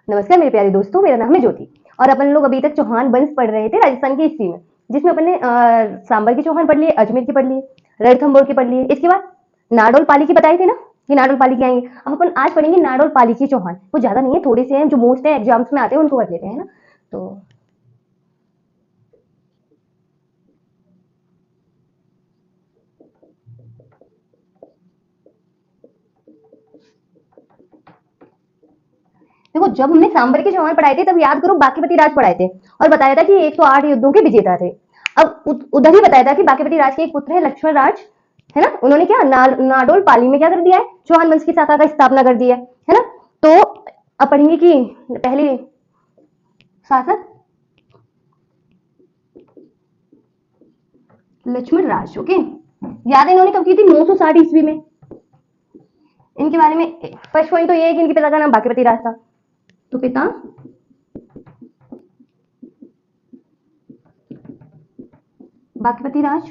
नमस्कार मेरे प्यारे दोस्तों, मेरा नाम है ज्योति और अपन लोग अभी तक चौहान वंश पढ़ रहे थे राजस्थान की हिस्ट्री में, जिसमें अपन ने सांबर के चौहान पढ़ लिए, अजमेर की पढ़ लिए, रणथंभौर की पढ़ लिए। इसके बाद नाडोल पाली की बताए थे ना कि नाडोल पाली के आएंगे। अब अपन आज पढ़ेंगे नाडोल पाली के चौहान। वो ज्यादा नहीं है, थोड़े से हैं जो मोस्ट है, एग्जाम्स में आते हैं, उनको पढ़ लेते हैं ना। तो देखो, जब हमने सांबर के चौहान पढ़ाए थे तब याद करो बाकीपति राज पढ़ाए थे और बताया था कि 108 युद्धों के विजेता थे। अब उधर ही बताया था कि बाकीपति राज के एक पुत्र है लक्ष्मण राज, है ना। उन्होंने क्या नाडोल पाली में क्या कर दिया है, चौहान वंश की शाखा का स्थापना कर दी है ना। तो अब पढ़ेंगे कि पहले शासक लक्ष्मण राज। ओके, याद है इन्होंने कब की थी, 960 ईस्वी में। इनके बारे में फर्स्ट पॉइंट तो ये है कि इनके पिता का नाम बाकीपति राज था। तो पिता बाकीपति राज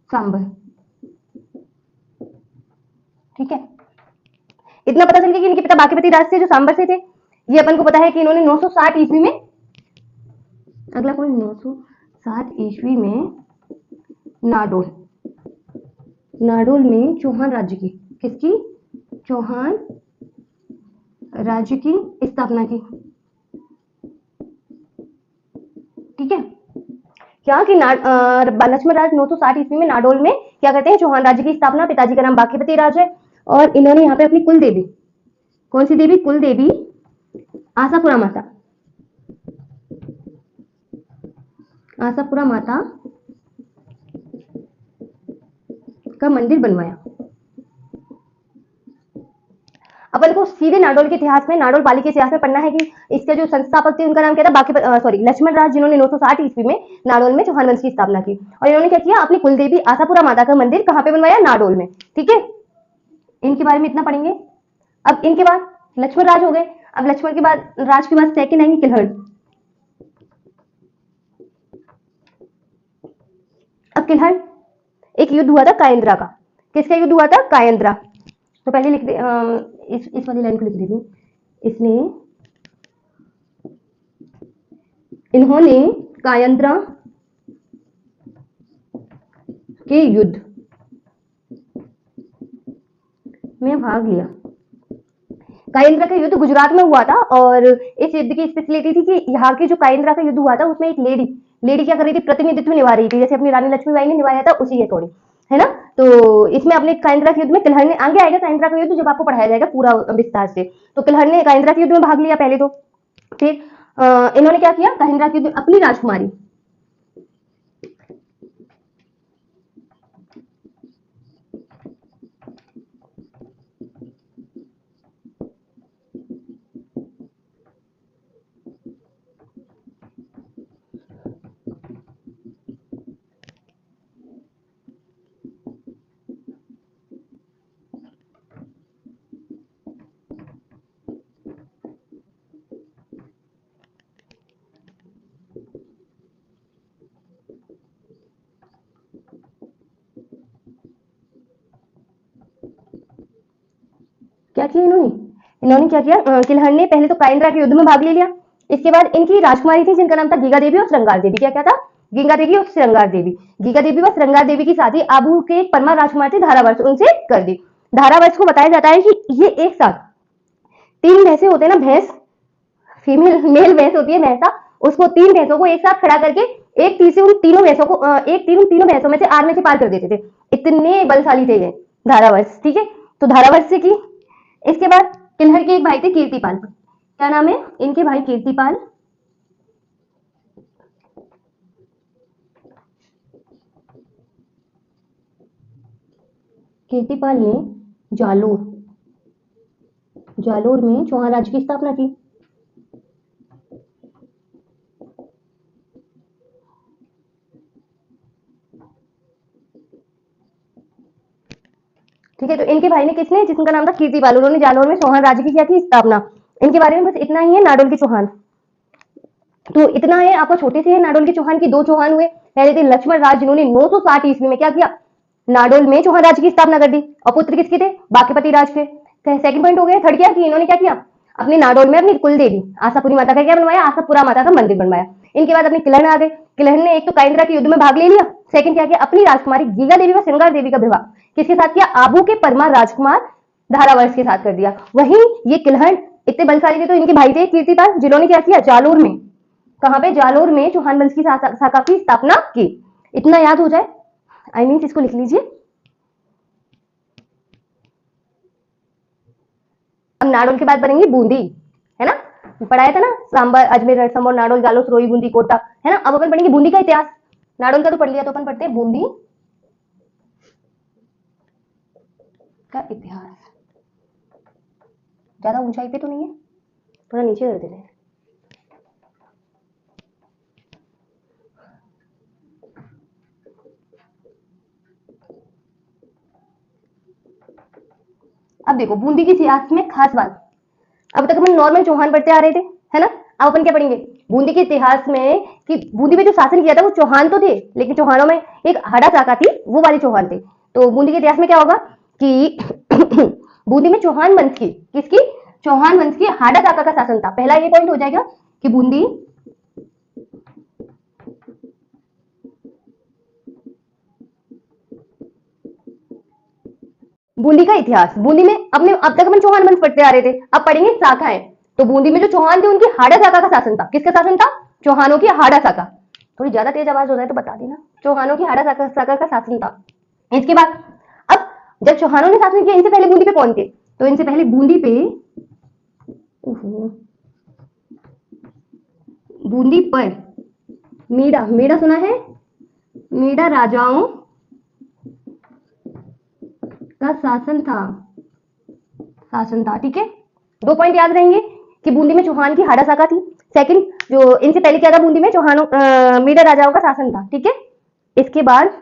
सांबर, ठीक है। इतना पता चल गया कि इनके पिता बाकीपति राज थे जो सांबर से थे। ये अपन को पता है कि इन्होंने 960 ईस्वी में, अगला पॉइंट, 960 ईस्वी में नाडोल नाडोल में चौहान राज्य की, किसकी, चौहान राज्य की स्थापना की, ठीक है। क्या कि लक्ष्मण राज 960 ईस्वी में नाडोल में क्या करते हैं, चौहान राज्य की स्थापना। पिताजी का नाम बाकीपति राज है और इन्होंने यहाँ पे अपनी कुल देवी, कौन सी देवी, कुल देवी आशापुरा माता, आशापुरा माता का मंदिर बनवाया। अपन को सीधे नाडोल के इतिहास में, नाडोल पाली के इतिहास में पढ़ना है कि इसके जो संस्थापक थे उनका नाम क्या था, लक्ष्मण राज, जिन्होंने 960 ईस्वी में नाडोल में चौहान वंश की स्थापना की। और इन्होंने क्या किया, अपनी कुलदेवी आशापुरा माता का मंदिर कहाँ पे बनवाया, नाडोल में, ठीक है। इनके बारे में इतना पढ़ेंगे। अब इनके बाद लक्ष्मण राज हो गए। अब लक्ष्मण के बाद, राज के बाद सेकंड आएंगे किलहर। अब किलहर एक युद्ध हुआ था कायंद्रा का। किसका युद्ध हुआ था, कायंद्रा। तो पहले लिख दे, इस वाली लाइन को लिख देती। इन्होंने कायंद्रा के युद्ध में भाग लिया। कायंद्रा का युद्ध गुजरात में हुआ था और इस युद्ध की स्पेशलिटी थी कि यहाँ के जो कायंद्रा का युद्ध हुआ था उसमें एक लेडी क्या कर रही थी, प्रतिनिधित्व निभा रही थी, जैसे अपनी रानी लक्ष्मीबाई ने निभाया था उसी के अकॉर्डिंग, है ना। तो इसमें अपने कायंद्रा के युद्ध में किलहर ने, आगे आएगा कायंद्रा का युद्ध जब आपको पढ़ाया जाएगा पूरा विस्तार से। तो किलहर ने कायंद्रा के युद्ध में भाग लिया पहले तो। फिर इन्होंने क्या किया, कायंद्रा के युद्ध अपनी राजकुमारी क्या किया इन्होंने क्या किया, किलहर ने पहले तो कायंद्रा के युद्ध में भाग ले लिया। इसके बाद इनकी राजकुमारी थी जिनका नाम था गीगा देवी और श्रृंगार देवी। क्या क्या था, गीगा देवी और श्रृंगार देवी। गीगा देवी व श्रृंगार देवी की शादी आबू के एक परमा राजकुमार थे धारावर्ष, उनसे कर दी। धारावर्ष को बताया जाता है कि ये एक साथ 3 भैंसे होते हैं ना, भैंस, फीमेल मेल भैंस होती है भैंसा, उसको 3 भैंसों को एक साथ खड़ा करके एक तीर से उन तीनों भैंसों को, एक तीर उन तीनों भैंसों में से आर में से पार कर देते थे। इतने बलशाली थे ये धारावर्ष, ठीक है। तो धारावर्ष से की। इसके बाद किलहर के एक भाई थे कीर्तिपाल। क्या नाम है इनके भाई, कीर्तिपाल। कीर्तिपाल ने जालोर में चौहान राज्य की स्थापना की। ठीक है, तो इनके भाई ने किसने, जिसका नाम था कीर्तिपाल, उन्होंने जालोर में चौहान राज्य की क्या की, स्थापना। इनके बारे में बस इतना ही है, नाडोल के चौहान। तो इतना है आपको, छोटे से है नाडोल के चौहान की। 2 चौहान हुए, पहले थे लक्ष्मण राज जिन्होंने 960 ईस्वी में क्या किया, नाडोल में चौहान राज्य की स्थापना कर दी और पुत्र किसके थे, बाकीपति राज के। सेकंड पॉइंट हो गया। थर्ड क्या कि इन्होंने क्या किया, अपनी नाडोल में अपनी कुल देवी आशापुरी माता का क्या बनवाया, आशापुरा माता का मंदिर बनवाया। इनके बाद अपनी किलहन आ गए। किलहन ने एक तो काइंद्रा के युद्ध में भाग ले लिया, सेकंड क्या किया, अपनी राजकुमारी गीगा देवी व श्रृंगार देवी का विवाह किसके साथ किया, आबू के परमार राजकुमार धारावर्ष के साथ कर दिया। वहीं ये किलहन इतने बलशाली थे तो इनके भाई थे कीर्तिपाल, जिन्होंने क्या किया, जालोर में, कहां पे, जालोर में चौहान वंश की शाखा की स्थापना की। इतना याद हो जाए, आई मीन इसको लिख लीजिए। अब नाडोल के बाद बनेंगी बूंदी, है ना, पढ़ाया था ना, सांबर अजमेर रणथंभौर नाडोल जालोर सिरोही बूंदी कोटा, है ना। अब अपन पढ़ेंगे बूंदी का इतिहास। नाडोल का तो पढ़ लिया, तो अपन पढ़ते हैं बूंदी का इतिहास। ज्यादा ऊंचाई पे तो नहीं है, थोड़ा नीचे कर देते हैं। अब देखो बूंदी के इतिहास में खास बात, अब तक अपन नॉर्मल चौहान पढ़ते आ रहे थे, है ना। अब अपन क्या पढ़ेंगे बूंदी के इतिहास में, कि बूंदी में जो शासन किया था वो चौहान तो थे, लेकिन चौहानों में एक हाड़ा शाखा थी, वो वाले चौहान थे। तो बूंदी के इतिहास में क्या होगा कि बूंदी में चौहान वंश की, किसकी, चौहान वंश की हाड़ा शाखा का शासन था। पहला ये पॉइंट हो जाएगा कि बूंदी का इतिहास, बूंदी में अपने अब तक हम चौहान वंश पढ़ते आ रहे थे, अब पढ़ेंगे शाखाएं। तो बूंदी में जो चौहान थे उनकी हाड़ा शाखा का शासन था। किसका शासन था, चौहानों की हाड़ा शाखा। थोड़ी ज्यादा तेज आवाज हो जाए तो बता देना। चौहानों की हाड़ा शाखा का शासन था। इसके बाद अब जब चौहानों ने शासन किया, इनसे पहले बूंदी पे कौन थे, तो इनसे पहले बूंदी पे, बूंदी पर मीड़ा, मीड़ा सुना है, मीड़ा राजाओं का शासन था, ठीक है। दो पॉइंट याद रहेंगे कि बूंदी में चौहान की हाड़ा शाखा थी। सेकंड, जो इनसे पहले क्या था, बूंदी में चौहानों मीड़ा राजाओं का शासन था, ठीक है। इसके बाद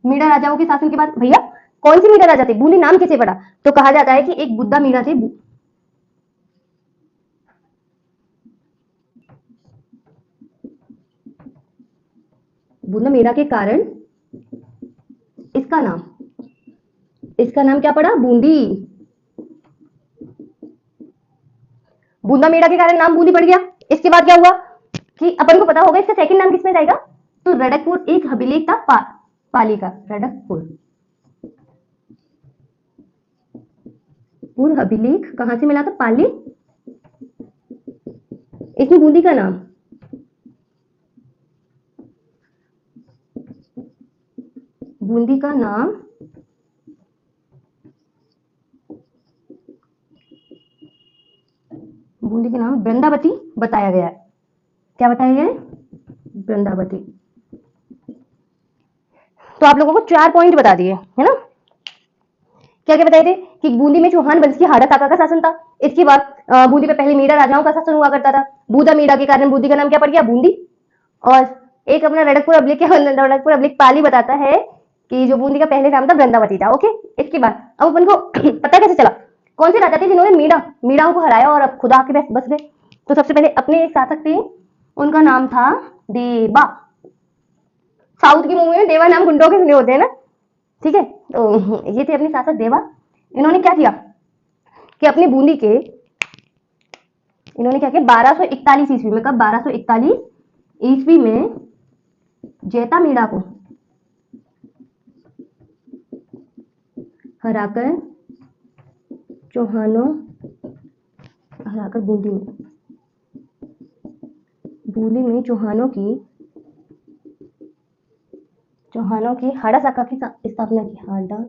मीड़ा राजाओं के शासन के बाद भैया कौन से मीड़ा राजा थे, बूंदी नाम किसे पड़ा, तो कहा जाता है कि एक बुद्धा मीड़ा थे। बुद्धा मीड़ा के कारण इसका नाम क्या पड़ा, बूंदी। बूंदा मेड़ा के कारण नाम बूंदी पड़ गया। इसके बाद क्या हुआ कि अपन को पता होगा इसका सेकंड नाम किसमें जाएगा, तो रड़कपुर एक अभिलेख था पाली का, रड़कपुर अभिलेख कहां से मिला था, पाली। इसमें बूंदी का नाम, बूंदी का नाम बूंदी के नाम वृंदावती बताया गया है। क्या बताया गया है, वृंदावती। तो आप लोगों को 4 पॉइंट बता दिए, है ना। क्या क्या बताए थे कि बूंदी में चौहान वंश की हाड़ा शाखा का शासन था। इसके बाद बूंदी पे पहले मीड़ा राजाओं का शासन हुआ करता था। बूंदा मीड़ा के कारण बूंदी का नाम क्या पड़ गया, बूंदी। और एक अपना रड़कपुर अभिलेख, क्या रड़कपुर अभिलेख पाली बताता है कि जो बूंदी का पहले नाम था वृंदावती था, ओके। इसके बाद अब अपन को पता कैसे चला कौन से राजा थे जिन्होंने मीड़ाओं को हराया और अब खुदा के बस गए। तो सबसे पहले अपने एक शासक थे, उनका नाम था देवा। साउथ की मूवी में देवा नाम गुंडों के सुने होते हैं ना, ठीक है। तो ये थे अपने शासक देवा। इन्होंने क्या किया कि अपनी बूंदी के, इन्होंने क्या किया 1241 ईस्वी में, कब, 1241 ईस्वी में जैता मीणा को हराकर चौहानों, हराकर बूंदी में चौहानों की हाड़ा शाखा की स्थापना की, हाड़ा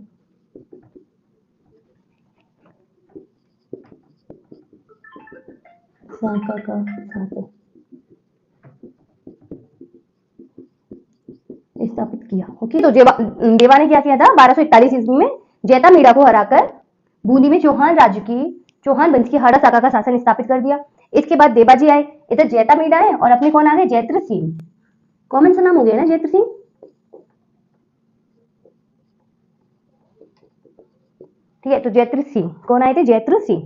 शाखा का स्थापित किया, ओके। तो देवा ने क्या किया था 1241 ईस्वी में जैता मीणा को हराकर बूंदी में चौहान वंश की हाड़ा शाखा का शासन स्थापित कर दिया। इसके बाद देवाजी आए, इधर जैता मीणा है और अपने कौन आ गए, जैत्र सिंह। कॉमन सा नाम हो गया ना, जैत्र सिंह। ठीक है, तो जैत्र सिंह कौन आए थे, जैत्र सिंह।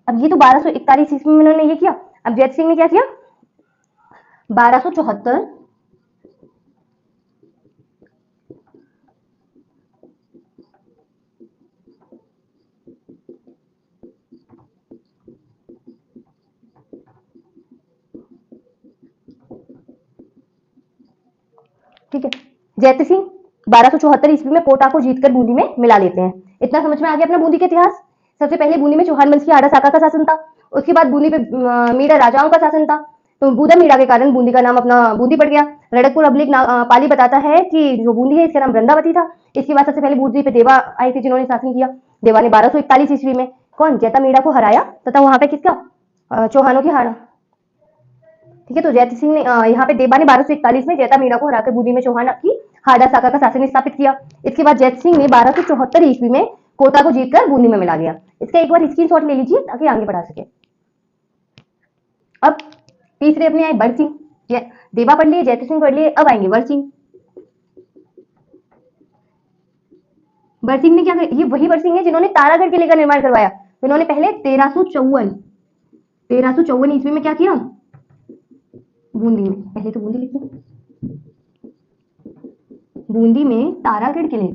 अब ये तो 1241 ईस्वी में उन्होंने ये किया। अब जैत्र सिंह ने क्या किया 1274, ठीक है। जैत सिंह 1274 ईस्वी में कोटा को जीतकर बूंदी में मिला लेते हैं। इतना समझ में आ गया अपना बूंदी का इतिहास। सबसे पहले बूंदी में चौहान वंश की आड़ा साका का शासन था। उसके बाद बूंदी पे मीरा राजाओं का शासन था। तो बूदा मीरा के कारण बूंदी का नाम अपना बूंदी पड़ गया। रड़कपुर अब्लिक पाली बताता है कि जो बूंदी है इसका नाम वृंदावती था। इसके बाद सबसे पहले बूंदी पे देवा आए थे जिन्होंने शासन किया। देवा ने 1241 ईस्वी में कौन जैता मीरा को हराया तथा वहां पे किसका चौहानों की हारा। ठीक है। तो जैत सिंह ने यहाँ पे देवा ने 1241 में जैता मीरा को हराकर बूंदी में चौहान की हाड़ा साका का शासन स्थापित किया। इसके बाद जैत सिंह ने 1274 ईस्वी में कोटा को जीतकर बूंदी में मिला दिया। इसका एक बार स्क्रीनशॉट ले लीजिए ताकि आगे बढ़ा सके। अब तीसरे अपने आए बर सिंह। देवा पढ़ लिए, जैत सिंह पढ़ लिए, अब आएंगे बर सिंह। बर सिंह ने क्या कर, ये वही बर सिंह है जिन्होंने तारागढ़ किले का निर्माण करवाया। इन्होंने पहले 1354 ईस्वी में क्या किया, बूंदी में, पहले तो बूंदी लिख लो, बूंदी में तारागढ़ किले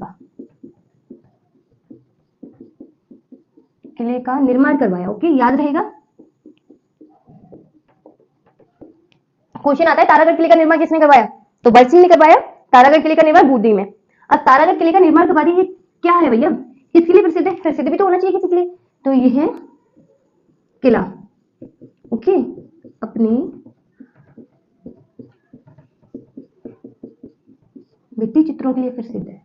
का निर्माण करवाया। ओके, याद रहेगा। क्वेश्चन आता है तारागढ़ किले का निर्माण किसने करवाया, तो बर सिंह ने करवाया। तारागढ़ किले का निर्माण बूंदी में। अब तारागढ़ किले का निर्माण करवा दिए, क्या है भैया, किसके लिए प्रसिद्ध है, प्रसिद्ध भी तो होना चाहिए किसी के लिए। तो ये है किला। ओके, अपने भित्ति चित्रों के लिए प्रसिद्ध है।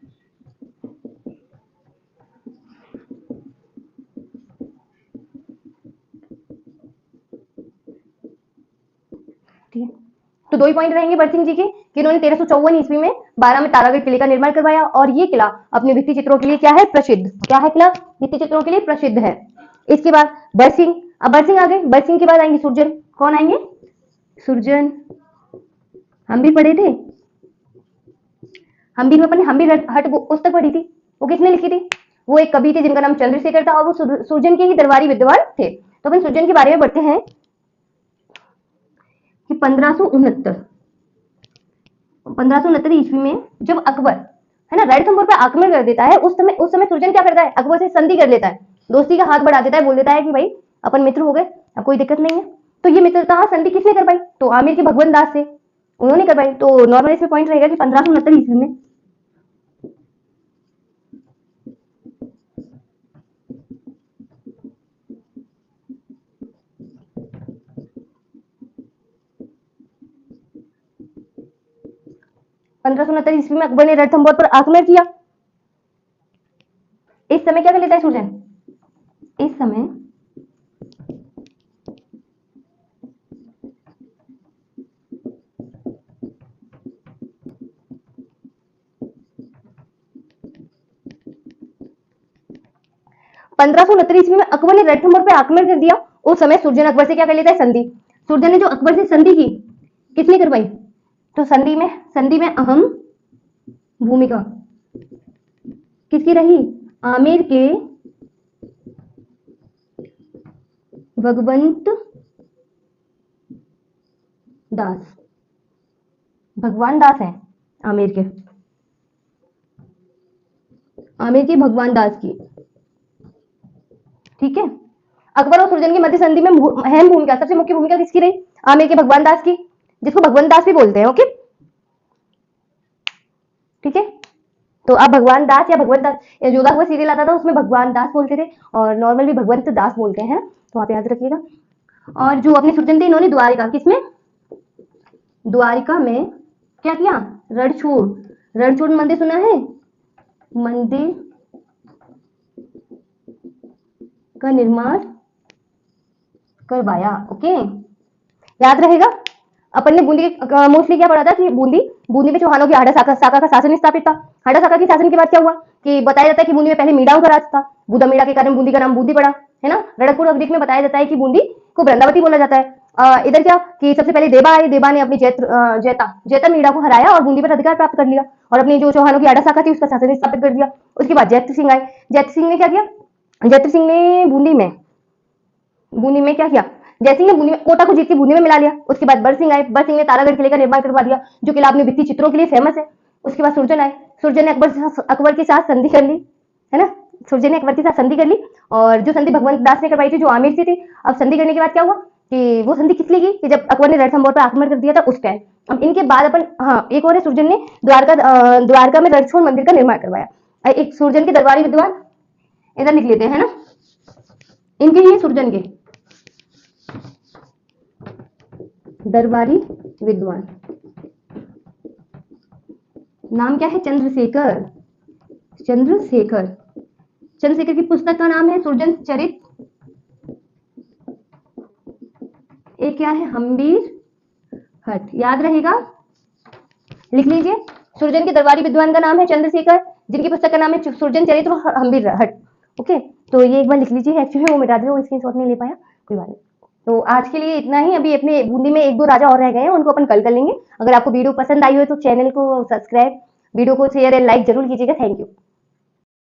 ठीक है, तो 2 ही पॉइंट रहेंगे बर सिंह जी के कि इन्होंने 1354 ईस्वी में 12 में तारागढ़ किले का निर्माण करवाया और ये किला अपने भित्ति चित्रों के लिए क्या है, प्रसिद्ध। क्या है किला, भित्ति चित्रों के लिए प्रसिद्ध है। इसके बाद बर सिंह, अब बर सिंह आ गए। बर सिंह के बाद आएंगे सुरजन। कौन आएंगे, सुरजन। हम भी पढ़े थे, हम भी हट पुस्तक पढ़ी थी। वो किसने लिखी थी, वो एक कवि थे जिनका नाम चंद्रशेखर था और वो सुरजन के ही दरबारी विद्वान थे। तो अपन सुरजन के बारे में पढ़ते हैं कि 1569 ईस्वी में जब अकबर है ना रणथंभौर पर आक्रमण कर देता है, उस समय सुरजन क्या करता है, अकबर से संधि कर लेता है, दोस्ती का हाथ बढ़ा देता है, बोल देता है कि भाई अपन मित्र हो गए, अब कोई दिक्कत नहीं है। तो ये मित्रता संधि किसने करवाई, तो आमिर के भगवंत दास से उन्होंने करवाई। तो नॉर्मल इसमें पॉइंट रहेगा कि 1569 ईस्वी में 1569 ईस्वी में अकबर ने रणथंभौर पर आक्रमण किया। इस समय क्या कर लेता है सुरजन, इस समय ईस्वी में अकबर ने रणथंभौर पर आक्रमण कर दिया। उस समय सुरजन अकबर से क्या कर लेता है, संधि। सुरजन ने जो अकबर से संधि की, किसने करवाई, तो संधि में अहम भूमिका किसकी रही, आमिर के भगवंत दास, भगवान दास है आमिर के भगवान दास की। ठीक है, अकबर और सुरजन की मध्य संधि में अहम भूमिका, सबसे मुख्य भूमिका किसकी रही, आमिर के भगवान दास की, जिसको भगवान दास भी बोलते हैं। ओके, ठीक है। तो अब भगवान दास या भगवंत दास, जोधा हुआ सीरियल आता था उसमें भगवान दास बोलते थे और नॉर्मल भी भगवंत दास बोलते हैं, तो आप याद रखिएगा। और जो अपने सुरजन थे इन्होंने द्वारिका, किसमें, द्वारिका में क्या किया, रणछोड़ मंदिर सुना है, मंदिर का निर्माण करवाया। ओके, याद रहेगा। अपन ने बूंदी मोस्टली क्या पढ़ा था कि बूंदी में चौहानों की हाड़ा साका का शासन स्थापित था। हाड़ा साका के शासन के बाद क्या हुआ कि बताया जाता है कि बूंदी में पहले मीराओं का राज था, बूदा मीरा के कारण बूंदी का नाम बूंदी पड़ा, है ना। रणकपुर अवधि में बताया जाता है कि बूंदी को वृंदावती बोला जाता है। इधर क्या कि सबसे पहले देवा आए, देवा ने अपनी जैता मीरा को हराया और बूंदी पर अधिकार प्राप्त कर लिया और अपनी जो चौहानों की हाड़ा साका थी उसका शासन स्थापित कर दिया। उसके बाद जैत सिंह आए। जैत सिंह ने क्या किया, जैत सिंह ने बूंदी में क्या किया, जैत सिंह ने बूंदी में कोटा को जीत के बूंदी में मिला लिया। उसके बाद बर सिंह आए। बर सिंह ने तारागढ़ किले का निर्माण करवा दिया जो किला अपने भित्ति चित्रों के लिए फेमस है। उसके बाद सुरजन आए। सुरजन ने अकबर के साथ संधि कर ली, है ना। सुरजन ने अकबर के साथ संधि कर ली और जो संधि भगवंत दास ने करवाई थी जो आमिर से थी। अब संधि करने के बाद क्या हुआ कि वो संधि किस लिए की कि जब अकबर ने रणथंभौर पर आक्रमण कर दिया था उस टाइम। अब इनके बाद अपन, हाँ एक और है, सुरजन ने द्वारका में रणछोड़ मंदिर का निर्माण करवाया। एक सुरजन के दरबारी विद्वान, इधर लिख लेते हैं, है ना, इनके ही सुरजन के दरबारी विद्वान, नाम क्या है, चंद्रशेखर। चंद्रशेखर, चंद्रशेखर की पुस्तक का नाम है सुरजन चरित, एक क्या है, हम्बीर हट, याद रहेगा, लिख लीजिए। सुरजन के दरबारी विद्वान का नाम है चंद्रशेखर, जिनकी पुस्तक का नाम है सुरजन चरित्र और हम्बीर हट। ओके, तो ये एक बार लिख लीजिए। एक्चुअली वो मिटा दिया, वो स्क्रीनशॉट नहीं ले पाया, कोई बात नहीं। तो आज के लिए इतना ही। अभी अपने बूंदी में एक दो राजा और रह गए हैं, उनको अपन कल कर लेंगे। अगर आपको वीडियो पसंद आई हो तो चैनल को सब्सक्राइब, वीडियो को शेयर एंड लाइक जरूर कीजिएगा। Thank you.